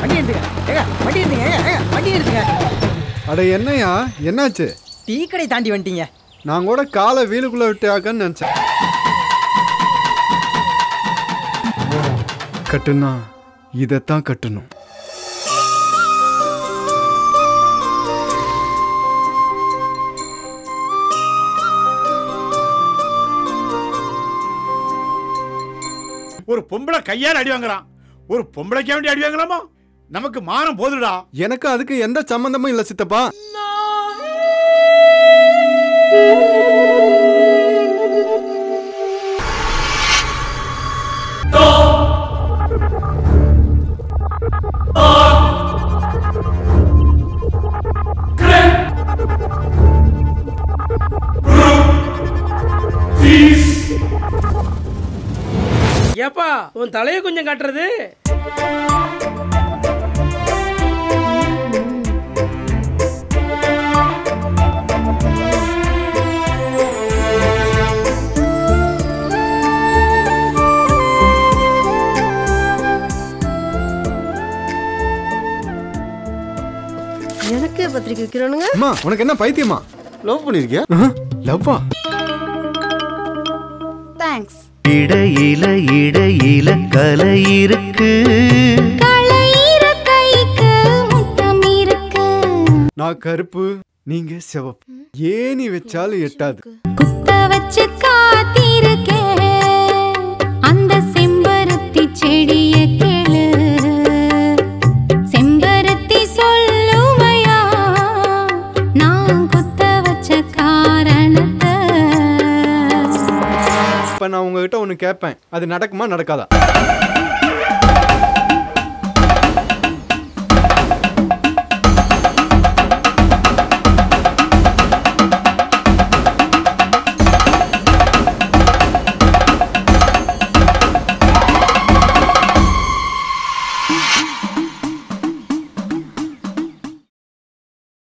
வண்டி எடுத்துங்க. ஏங்க வண்டி எடுத்துங்க. ஏங்க வண்டி எடுத்துங்க. அட என்னையா என்னாச்சு? டீ கடை தாண்டி வந்துட்டீங்க. நான் கூட காலை வீலுக்குள்ள விட்டாக்கன்னு நினைச்சேன். கட்டுனா இதைத்தான் கட்டணும். ஒரு பொம்பளை கையால் அடி வாங்குறான், ஒரு பொம்பளைக்கே வேண்டி அடி வாங்கலாமா? நமக்கு மானம் போதுடா. எனக்கு அதுக்கு எந்த சம்பந்தமும் இல்ல சித்தப்பா. ஏப்பா உன் தலையை கொஞ்சம் காட்டுறது. எனக்கு பத்திரிக்கை வைக்கிறானுங்க. அம்மா உனக்கு என்ன பைத்தியமா? லவ் பண்ணிருக்கியா? லவ்வா? தேங்க்ஸ். இடையில இடையில கலை இருக்கு, நான் கருப்பு நீங்க சிவப்பு, ஏனி வச்சாலும் எட்டாது. குத்த வச்சு காத்திருக்கே அந்த செம்பருத்தி செடிய கேளு, செம்பருத்தி சொல்லுமையா நான் குத்த வச்ச காரணத்தை. இப்ப நான் உங்ககிட்ட ஒண்ணு கேட்பேன், அது நடக்குமா நடக்காதா?